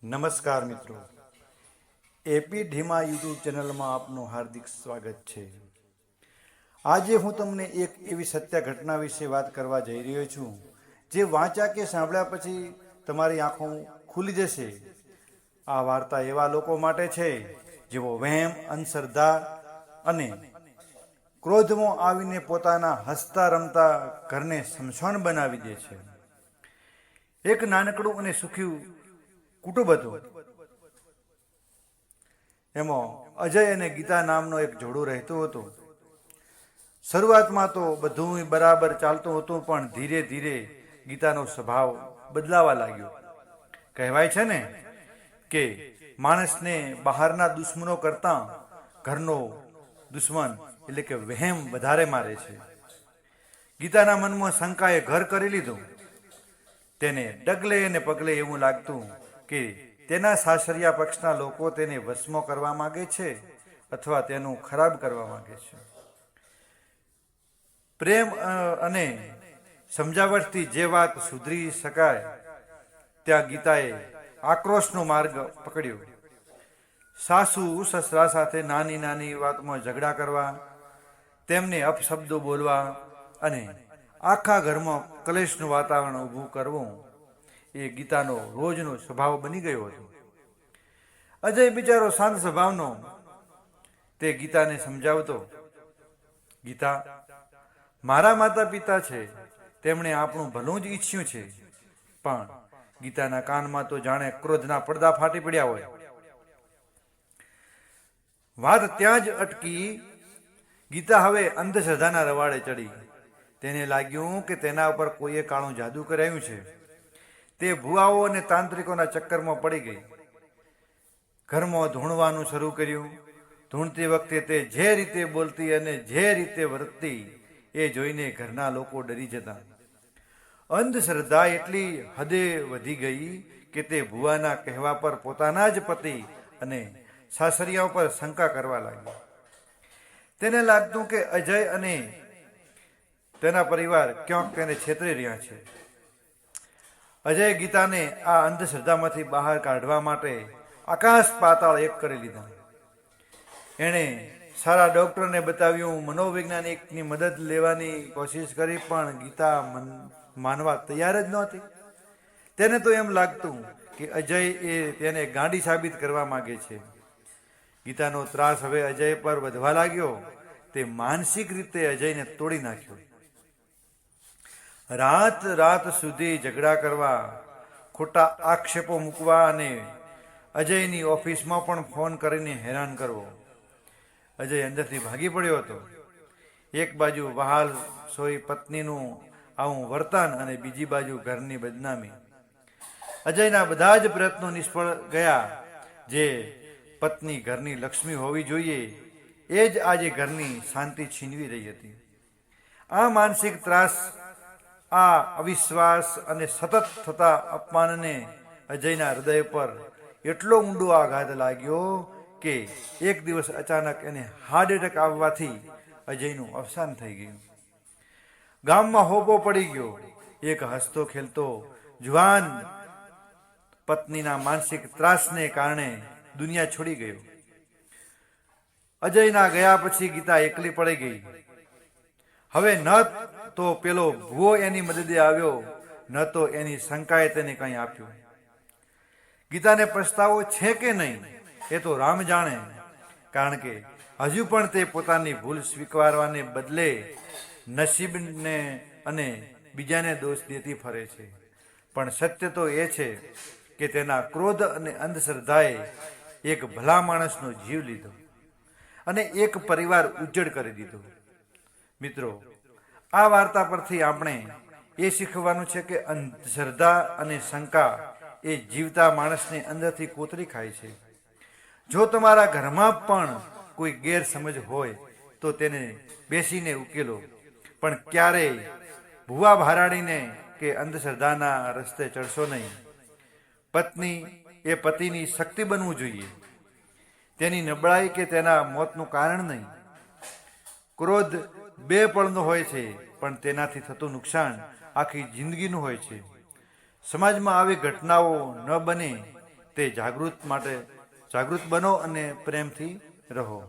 નમસ્કાર મિત્રો, AP Dhima YouTube ચેનલમાં આપનું હાર્દિક સ્વાગત છે। આજે હું તમને એક એવી સત્ય ઘટના વિશે વાત કરવા જઈ રહ્યો છું જે વાંચ્યા કે સાંભળ્યા પછી તમારી આંખો ખુલી જશે। આ વાર્તા એવા લોકો માટે છે જેઓ વહેમ, અંધશ્રદ્ધા અને ક્રોધમાં આવીને પોતાના હસતા રમતા ઘરને સ્મશાન બનાવી દે છે। એક નાનકડું અને સુખી કુટુંબ હતું। એમાં અજય અને ગીતા નામનો એક જોડું રહેતું હતું। શરૂઆતમાં તો બધું બરાબર ચાલતું હતું, પણ ધીરે ધીરે ગીતાનો સ્વભાવ બદલાવા લાગ્યો। કહેવાય છે ને કે માણસને બહારના દુશ્મનો કરતાં ઘરનો દુશ્મન એટલે કે વહેમ વધારે મારે છે। ગીતાના મનમાં શંકાએ ઘર કરી લીધું। તેને ડગલે અને પગલે એવું લાગતું કે તેના સાસરિયા પક્ષના લોકો તેને વશમાં કરવા માંગે છે અથવા તેનું ખરાબ કરવા માંગે છે। પ્રેમ અને સમજાવટથી જે વાત સુધરી શકાય ત્યાં ગીતાએ આક્રોશનો માર્ગ પકડ્યો। સાસુ સસરા સાથે નાની નાની વાતમાં ઝઘડા કરવા, તેમને અપશબ્દો બોલવા અને આખા ઘરમાં કલેશનું વાતાવરણ ઊભું કરવું એ ગીતાનો રોજનો સ્વભાવ બની ગયો હતો। અજય બિચારો શાંત સ્વભાવનો તે ગીતાને સમજાવતો, ગીતા, મારા માતા પિતા છે, તેમણે આપણું ભલું જ ઈચ્છ્યું છે। પણ ગીતાના કાનમાં તો જાણે ક્રોધના પડદા ફાટી પડ્યા હોય। વાત ત્યાં જ અટકી। ગીતા હવે અંધશ્રદ્ધાના રવાડે ચડી। તેને લાગ્યું કે તેના ઉપર કોઈએ કાળું જાદુ કરાયું છે। તે ભુવાઓ અને તાંત્રિકોના ચક્કરમાં પડી ગઈ। ઘરમાં ધૂણવાનું શરૂ કર્યું। ધૂણતી વખતે તે જે રીતે બોલતી અને જે રીતે વર્તતી એ જોઈને ઘરના લોકો ડરી જતા। અંધશ્રદ્ધા એટલી હદે વધી ગઈ કે તે ભુવાના કહેવા પર પોતાના જ પતિ અને સાસરિયા પર શંકા કરવા લાગી। તેને લાગતું કે અજય અને તેના પરિવાર ક્યાંક તેને છેતરી રહ્યા છે। અજય ગીતાને આ અંધશ્રદ્ધામાંથી બહાર કાઢવા માટે આકાશ પાતાળ એક કરી લીધા। એણે સારા ડોક્ટરને બતાવ્યું, મનોવૈજ્ઞાનિકની મદદ લેવાની કોશિશ કરી, પણ ગીતા માનવા તૈયાર જ નહોતી। તેને તો એમ લાગતું કે અજય એ તેને ગાંડી સાબિત કરવા માંગે છે। ગીતાનો ત્રાસ હવે અજય પર વધવા લાગ્યો। તે માનસિક રીતે અજયને તોડી નાખ્યો। રાત રાત સુધી ઝઘડા કરવા, ખોટા આક્ષેપો મૂકવા અને અજયની ઓફિસમાં પણ ફોન કરીને હેરાન કરવો। અજય અંદરથી ભાગી પડ્યો હતો। એક બાજુ વહાલ સોઈ પત્નીનું આવું વર્તન અને બીજી બાજુ ઘરની બદનામી। અજયના બધા જ પ્રયત્નો નિષ્ફળ ગયા। જે પત્ની ઘરની લક્ષ્મી હોવી જોઈએ એ જ આજે ઘરની શાંતિ છીનવી રહી હતી। આ માનસિક ત્રાસ, આ અવિશ્વાસ અને સતત થતા અપમાનને અજયના હૃદય પર એટલો ઊંડો આઘાત લાગ્યો કે એક દિવસ અચાનક એને હાર્ટ એટેક આવવાથી અજયનું અવસાન થઈ ગયું। ગામમાં હોપો પડી ગયો। એક હસતો ખેલતો જુવાન પત્નીના માનસિક ત્રાસને કારણે દુનિયા છોડી ગયો। અજયના ગયા પછી ગીતા એકલી પડી ગઈ। હવે ન તો પેલો ભૂવો એની મદદે આવ્યો, ન તો એની શંકાએ તેને કંઈ આપ્યું। ગીતાને પછતાવો છે કે નહીં એ તો રામ જાણે, કારણ કે હજુ પણ તે પોતાની ભૂલ સ્વીકારવાને બદલે નસીબને અને બીજાને દોષ દેતી ફરે છે। પણ સત્ય તો એ છે કે તેના ક્રોધ અને અંધશ્રદ્ધાએ એક ભલા માણસનો જીવ લીધો અને એક પરિવાર ઉજ્જડ કરી દીધો। મિત્રો, આ વાર્તા પરથી આપણે એ શીખવાનું છે કે અંધશ્રદ્ધા અને શંકા એ જીવતા માણસને અંદરથી કોતરી ખાય છે। જો તમારા ઘરમાં પણ કોઈ ગેરસમજ હોય તો તેને બેસીને ઉકેલો, પણ ક્યારેય ભૂવા ભારાડીને કે અંધશ્રદ્ધાના રસ્તે ચડશો નહીં। પત્ની એ પતિની શક્તિ બનવું જોઈએ, તેની નબળાઈ કે તેના મોતનું કારણ નહીં। ક્રોધ બે પળનો હોય છે, પણ તેનાથી થતું નુકસાન આખી જિંદગીનું હોય છે। સમાજમાં આવી ઘટનાઓ ન બને તે જાગૃત બનો અને પ્રેમથી રહો.